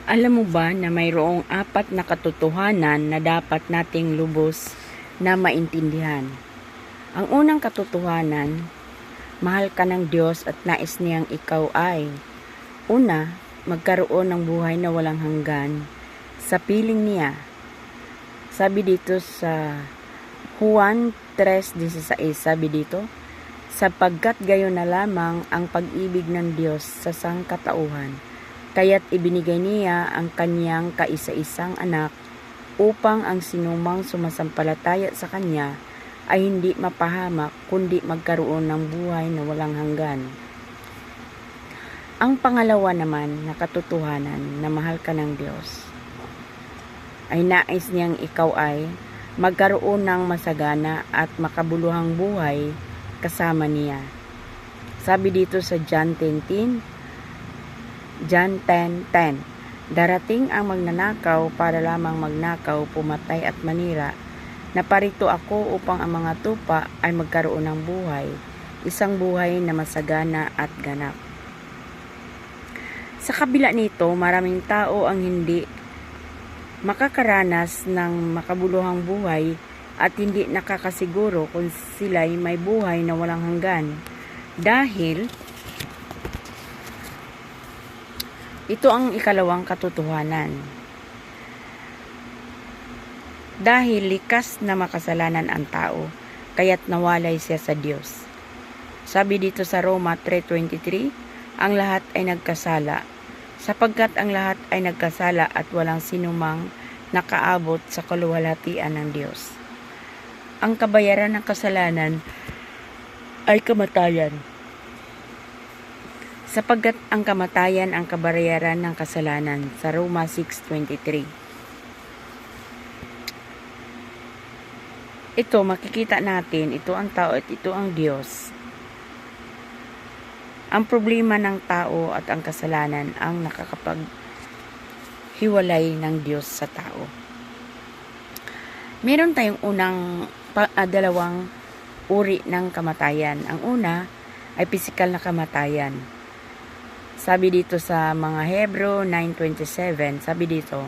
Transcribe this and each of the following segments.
Alam mo ba na mayroong 4 na katotohanan na dapat nating lubos na maintindihan? Ang unang katotohanan, mahal ka ng Diyos at nais niyang ikaw ay: una, magkaroon ng buhay na walang hanggan sa piling niya. Sabi dito sa Juan 3:16, sabi dito, sapagkat gayon na lamang ang pag-ibig ng Diyos sa sangkatauhan, kaya't ibinigay niya ang kanyang kaisa-isang anak upang ang sinumang sumasampalataya sa kanya ay hindi mapahamak kundi magkaroon ng buhay na walang hanggan. Ang pangalawa naman na katotohanan na mahal ka ng Diyos ay nais niyang ikaw ay magkaroon ng masagana at makabuluhang buhay kasama niya. Sabi dito sa John 10:10, darating ang magnanakaw para lamang magnakaw, pumatay at manira. Naparito ako upang ang mga tupa ay magkaroon ng buhay, isang buhay na masagana at ganap. Sa kabila nito, maraming tao ang hindi makakaranas ng makabuluhang buhay at hindi nakakasiguro kung sila'y may buhay na walang hanggan. Dahil ito ang ikalawang katotohanan. Dahil likas na makasalanan ang tao, kaya't nawalay siya sa Diyos. Sabi dito sa Roma 3:23, ang lahat ay nagkasala, sapagkat ang lahat ay nagkasala at walang sinumang nakaabot sa kaluwalhatian ng Diyos. Ang kabayaran ng kasalanan ay kamatayan. Sapagkat ang kamatayan ang kabayaran ng kasalanan, sa Roma 6:23. Ito, makikita natin, ito ang tao at ito ang Diyos. Ang problema ng tao at ang kasalanan ang nakakapaghiwalay ng Diyos sa tao. Meron tayong dalawang uri ng kamatayan. Ang una ay pisikal na kamatayan. Sabi dito sa mga Hebrew 9:27, sabi dito,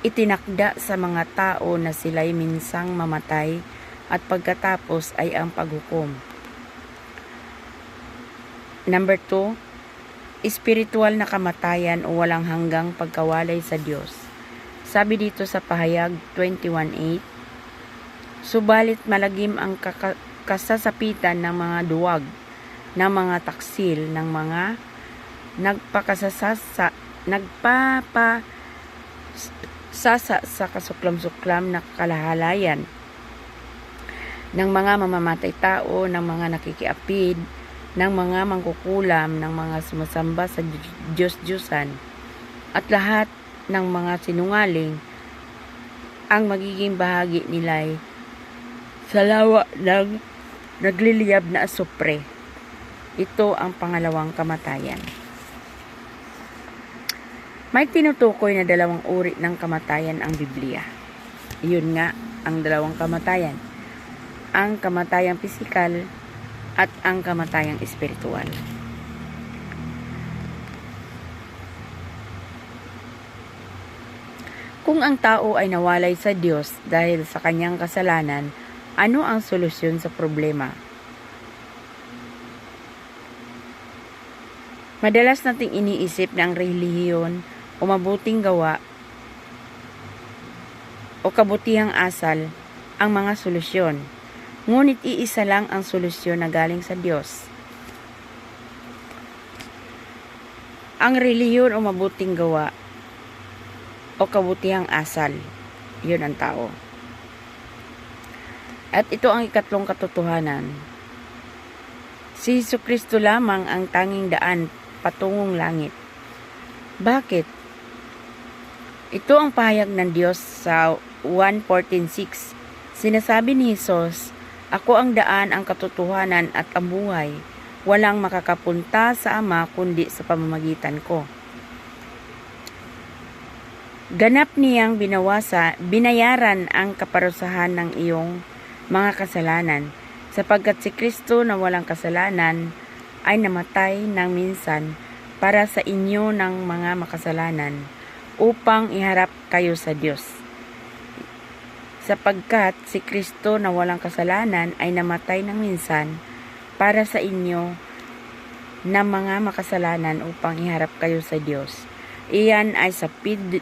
itinakda sa mga tao na sila'y minsang mamatay at pagkatapos ay ang paghukom. Number 2, espiritual na kamatayan o walang hanggang pagkawalay sa Diyos. Sabi dito sa Pahayag 21:8, subalit malagim ang kasasapitan ng mga duwag, ng mga taksil, ng mga nagpapasasa sa kasuklam-suklam na kalahalayan, ng mga mamamatay tao, ng mga nakikiapid, ng mga mangkukulam, ng mga sumasamba sa Diyos-Diyusan, at lahat ng mga sinungaling. Ang magiging bahagi nila'y sa lawa ng nagliliyab na asupre. Ito ang pangalawang kamatayan. May tinutukoy na dalawang uri ng kamatayan ang Biblia. Iyon nga ang dalawang kamatayan. Ang kamatayang pisikal at ang kamatayang espiritual. Kung ang tao ay nawalay sa Diyos dahil sa kanyang kasalanan, ano ang solusyon sa problema? Madalas nating iniisip na ang relihiyon o mabuting gawa o kabutihang asal ang mga solusyon. Ngunit iisa lang ang solusyon na galing sa Diyos. Ang relihiyon o mabuting gawa o kabutihang asal, yun ang tao. At ito ang ikatlong katotohanan. Si Jesucristo lamang ang tanging daan patungong langit. Bakit? Ito ang pahayag ng Diyos sa 1:14:6. Sinasabi ni Jesus, ako ang daan, ang katotohanan at ang buhay. Walang makakapunta sa Ama kundi sa pamamagitan ko. Ganap niyang binayaran ang kaparusahan ng iyong mga kasalanan, sapagkat si Kristo na walang kasalanan ay namatay ng minsan para sa inyo ng mga makasalanan, upang iharap kayo sa Diyos. Sapagkat si Kristo na walang kasalanan ay namatay ng minsan para sa inyo na mga makasalanan upang iharap kayo sa Diyos. Iyan ay sa 1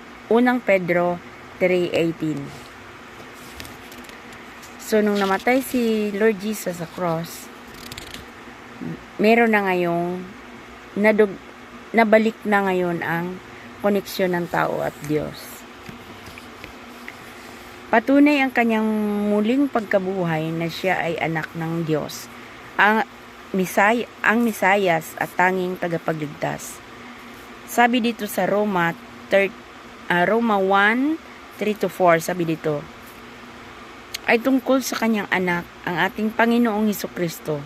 Pedro 3:18. So, nung namatay si Lord Jesus sa cross, meron na ngayong nabalik na ngayon ang koneksyon ng tao at Diyos. Patunay ang kanyang muling pagkabuhay na siya ay anak ng Diyos, ang Mesayas at tanging tagapagligtas. Sabi dito sa Roma 1:3-4, sabi dito, ay tungkol sa kanyang anak, ang ating Panginoong Hesukristo.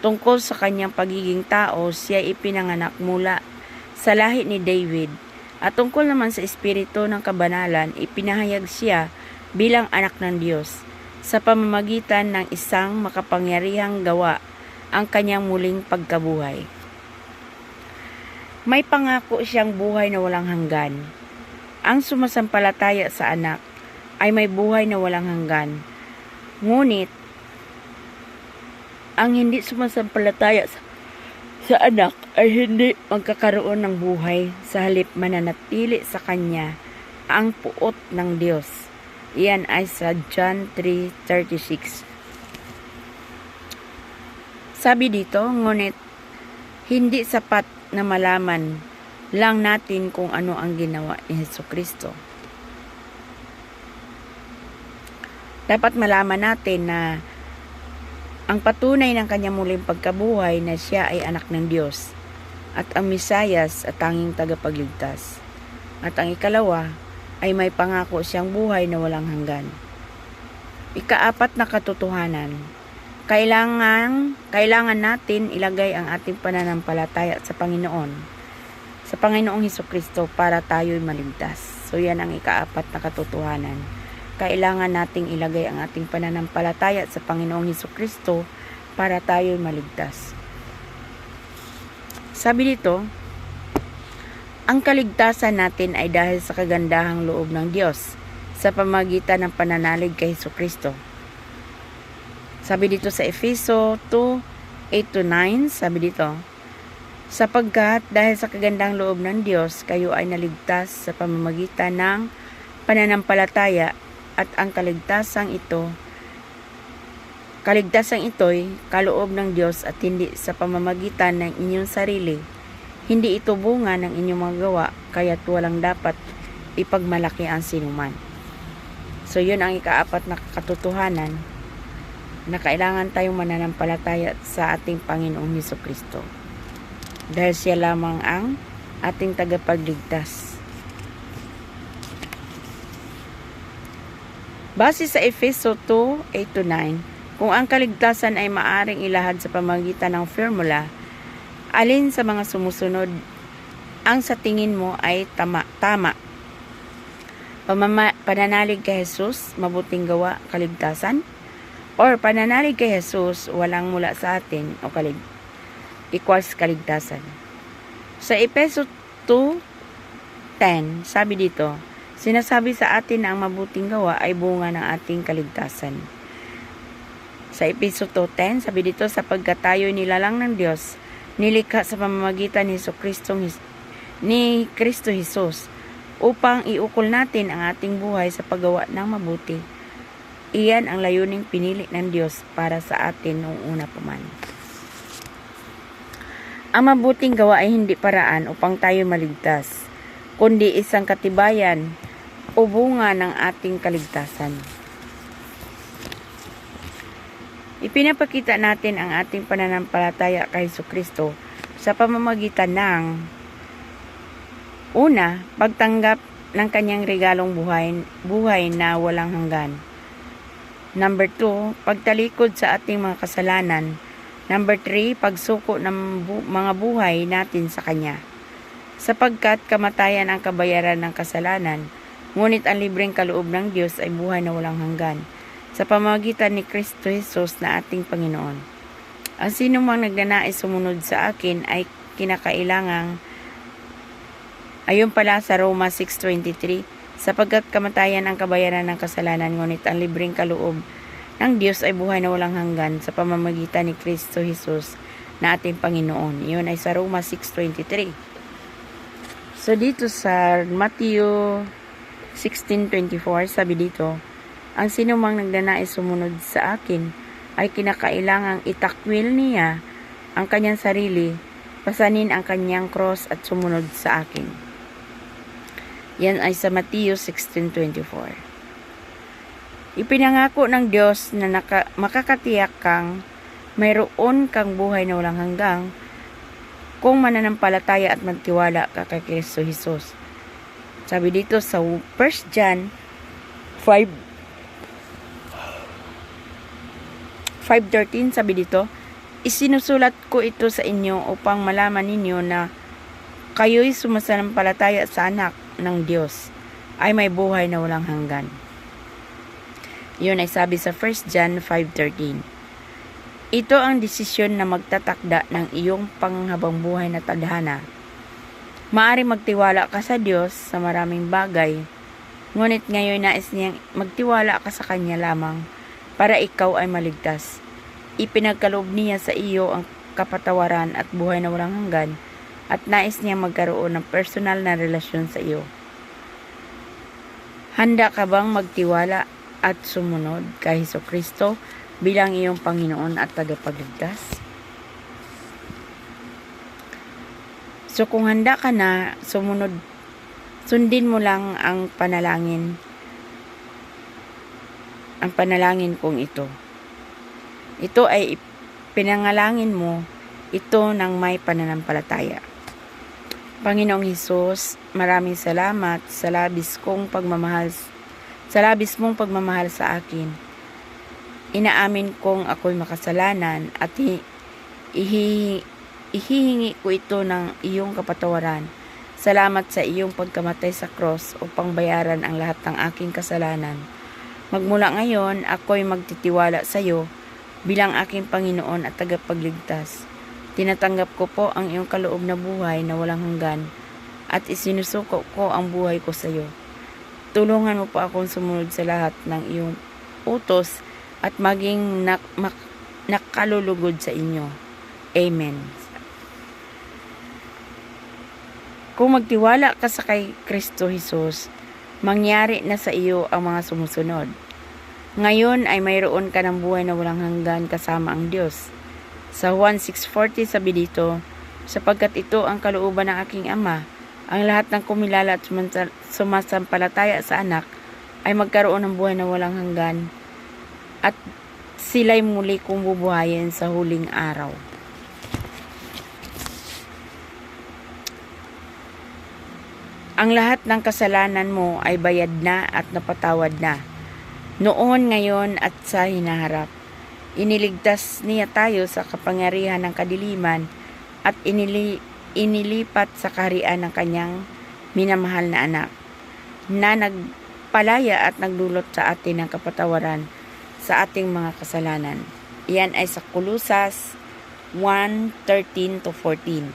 Tungkol sa kanyang pagiging tao, siya ipinanganak mula sa lahi ni David. At tungkol naman sa espiritu ng kabanalan, ipinahayag siya bilang anak ng Diyos sa pamamagitan ng isang makapangyarihang gawa, ang kanyang muling pagkabuhay. May pangako siyang buhay na walang hanggan. Ang sumasampalataya sa anak ay may buhay na walang hanggan. Ngunit, ang hindi sumasampalataya sa anak ay hindi magkakaroon ng buhay, sa halip mananatili sa kanya ang puot ng Diyos. Iyan ay sa John 3:36. Sabi dito, ngunit hindi sapat na malaman lang natin kung ano ang ginawa ni Hesukristo. Dapat malaman natin na ang patunay ng kanyang muling pagkabuhay na siya ay anak ng Diyos at ang Mesayas at tanging tagapagligtas. At ang ikalawa ay may pangako siyang buhay na walang hanggan. Ikaapat na katotohanan, kailangan natin ilagay ang ating pananampalataya sa Panginoong Hesukristo para tayo'y maligtas. So yan ang ikaapat na katotohanan. Kailangan nating ilagay ang ating pananampalataya sa Panginoong Hesukristo para tayo'y maligtas. Sabi dito, ang kaligtasan natin ay dahil sa kagandahang loob ng Diyos sa pamamagitan ng pananalig kay Hesukristo. Sabi dito sa Efeso 2:8-9, sabi dito, sapagkat dahil sa kagandang loob ng Diyos, kayo ay naligtas sa pamamagitan ng pananampalataya at ang kaligtasang ito'y kaloob ng Diyos at hindi sa pamamagitan ng inyong sarili. Hindi ito bunga ng inyong mga gawa, kaya't walang dapat ipagmalaki ang sinuman. So yun ang ikaapat na katotohanan, na kailangan tayong mananampalataya sa ating Panginoong Hesukristo. Dahil siya lamang ang ating tagapagligtas. Base sa Efeso 2:8-9, kung ang kaligtasan ay maaring ilahad sa pamamagitan ng formula, alin sa mga sumusunod ang sa tingin mo ay tama? Pananalig kay Jesus, mabuting gawa, kaligtasan? Or pananalig kay Jesus, walang mula sa atin, o equals kaligtasan. Sa Efeso 2:10, sabi dito, sinasabi sa atin na ang mabuting gawa ay bunga ng ating kaligtasan. Sa Efeso 2:10, sabi dito, sapagkat tayo'y nilalang ng Diyos, nilikha sa pamamagitan ni Kristo Jesus, upang iukol natin ang ating buhay sa paggawa ng mabuti. Iyan ang layuning pinili ng Diyos para sa atin noong una pa man. Ang mabuting gawa ay hindi paraan upang tayo maligtas, kundi isang katibayan o bunga ng ating kaligtasan. Ipinapakita natin ang ating pananampalataya kay Hesukristo sa pamamagitan ng una, pagtanggap ng kanyang regalong buhay na walang hanggan. Number 2, pagtalikod sa ating mga kasalanan. Number 3, pagsuko ng mga buhay natin sa Kanya. Sapagkat kamatayan ang kabayaran ng kasalanan, ngunit ang libreng kaloob ng Diyos ay buhay na walang hanggan, sa pamamagitan ni Kristo Jesus na ating Panginoon. Ang sino mang nagnanais sumunod sa akin ay kinakailangang Ayon pala sa Roma 6:23, sapagkat kamatayan ang kabayaran ng kasalanan, ngunit ang libreng kaloob ng Diyos ay buhay na walang hanggan sa pamamagitan ni Kristo Jesus na ating Panginoon. Iyon ay sa Roma 6:23. So dito sa Matthew 16:24, sabi dito, ang sinumang nagdanais sumunod sa akin ay kinakailangang itakwil niya ang kanyang sarili, pasanin ang kanyang cross at sumunod sa akin. Yan ay sa Matthew 16:24. Ipinangako ng Diyos na makakatiyak kang mayroon kang buhay na walang hanggang kung mananampalataya at magtiwala ka kay Kristo Jesus. Sabi dito sa 1 John 5:13, sabi dito, isinusulat ko ito sa inyo upang malaman ninyo na kayo'y sumasampalataya sa anak ng Diyos ay may buhay na walang hanggan. Yun ay sabi sa 1 John 5:13. Ito ang desisyon na magtatakda ng iyong panghabang buhay na tadhana. Maari magtiwala ka sa Diyos sa maraming bagay, ngunit ngayon nais niyang magtiwala ka sa Kanya lamang para ikaw ay maligtas. Ipinagkaloob niya sa iyo ang kapatawaran at buhay na walang hanggan at nais niyang magkaroon ng personal na relasyon sa iyo. Handa ka bang magtiwala at sumunod kay Hesukristo bilang iyong Panginoon at tagapagligtas? So kung handa ka na sumunod, sundin mo lang ang panalangin kong ito. Ito ay pinangalangin mo ito ng may pananampalataya. Panginoong Hesus, maraming salamat sa labis mong pagmamahal sa akin. Inaamin kong ako'y makasalanan at ihihingi ko ito ng iyong kapatawaran. Salamat sa iyong pagkamatay sa cross upang bayaran ang lahat ng aking kasalanan. Magmula ngayon, ako'y magtitiwala sa iyo bilang aking Panginoon at tagapagligtas. Tinatanggap ko po ang iyong kaloob na buhay na walang hanggan at isinusuko ko ang buhay ko sa iyo. Tulungan mo po akong sumunod sa lahat ng iyong utos at maging nakalulugod sa inyo. Amen. Kung magtiwala ka sa kay Kristo Jesus, mangyari na sa iyo ang mga sumusunod. Ngayon ay mayroon ka ng buhay na walang hanggan kasama ang Diyos. Sa Juan 6:40 sabi dito, sapagkat ito ang kalooban ng aking Ama, ang lahat ng kumilala at sumasampalataya sa anak ay magkaroon ng buhay na walang hanggan at sila'y muli kong bubuhayin sa huling araw. Ang lahat ng kasalanan mo ay bayad na at napatawad na. Noon, ngayon at sa hinaharap. Iniligtas niya tayo sa kapangyarihan ng kadiliman at inilipat sa kaharian ng kanyang minamahal na anak, na nagpalaya at nagdulot sa atin ng kapatawaran sa ating mga kasalanan. Iyan ay sa Kolosas 1:13-14.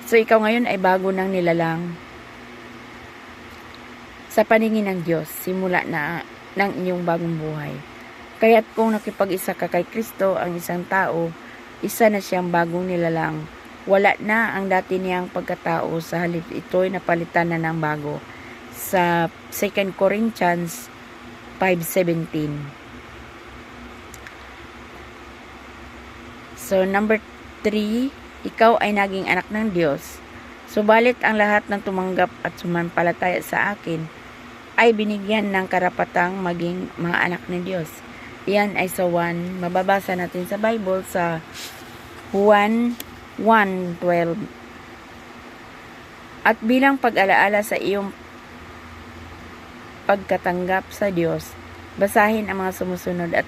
So ikaw ngayon ay bago ng nilalang sa paningin ng Diyos, simula na ng inyong bagong buhay. Kaya't kung nakipag-isa ka kay Kristo ang isang tao, isa na siyang bagong nilalang. Wala na ang dati niyang pagkatao, sa halip ito'y napalitan na ng bago. Sa 2 Corinthians 5:17. So number 3, ikaw ay naging anak ng Diyos. Subalit ang lahat ng tumanggap at sumampalataya sa akin ay binigyan ng karapatang maging mga anak ng Diyos. Iyan ay sa 1, mababasa natin sa Bible sa Juan 1:12. At bilang pag-alaala sa iyong pagkatanggap sa Diyos, basahin ang mga sumusunod at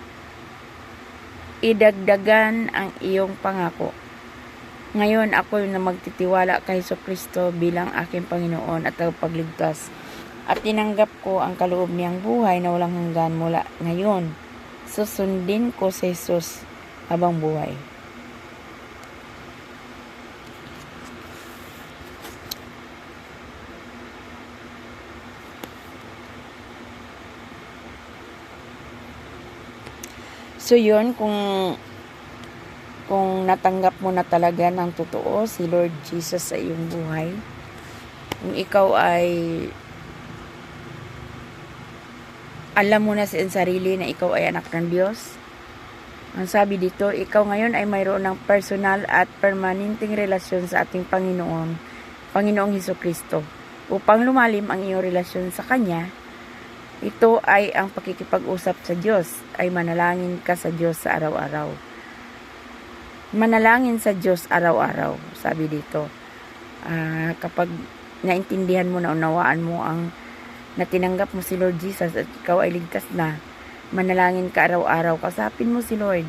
idagdagan ang iyong pangako. Ngayon ako'y na magtitiwala kay Hesukristo bilang aking Panginoon at tagapagligtas, at tinanggap ko ang kaloob niyang buhay na walang hanggan mula ngayon. Susundin ko si Jesus habang buhay. So yun, kung natanggap mo na talaga ng totoo si Lord Jesus sa iyong buhay, kung ikaw ay alam mo na sa iyong sarili na ikaw ay anak ng Diyos, ang sabi dito, ikaw ngayon ay mayroon ng personal at permanenteng relasyon sa ating Panginoong Hesukristo. Upang lumalim ang iyong relasyon sa Kanya, ito ay ang pakikipag-usap sa Diyos, ay manalangin ka sa Diyos sa araw-araw. Manalangin sa Diyos araw-araw, sabi dito. Kapag naintindihan mo, naunawaan mo na tinanggap mo si Lord Jesus at ikaw ay ligtas na, manalangin ka araw-araw, kasapin mo si Lord.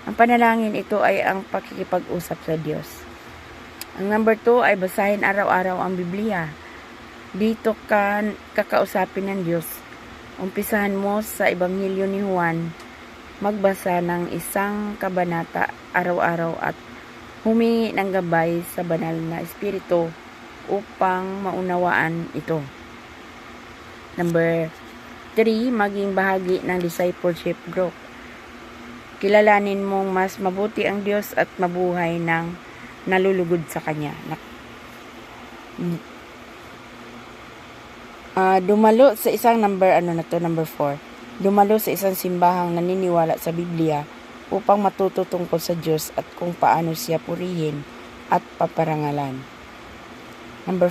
Ang panalangin ito ay ang pakikipag-usap sa Diyos. Ang number 2 ay basahin araw-araw ang Biblia. Dito ka kakausapin ng Diyos. Umpisahan mo sa Ebanghelyo ni Juan, magbasa ng isang kabanata araw-araw at humingi ng gabay sa banal na Espiritu upang maunawaan ito. Number 3, maging bahagi ng discipleship group. Kilalanin mong mas mabuti ang Diyos at mabuhay ng nalulugod sa Kanya. Dumalo sa isang number 4. Dumalo sa isang simbahang naniniwala sa Biblia upang matuto tungkol sa Diyos at kung paano siya purihin at paparangalan. Number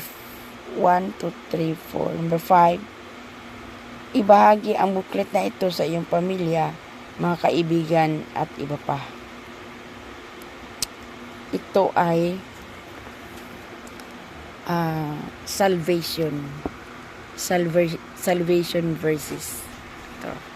1, 2, 3, 4. Number 5, ibahagi ang booklet na ito sa iyong pamilya, mga kaibigan at iba pa. Ito ay salvation verses. Ito.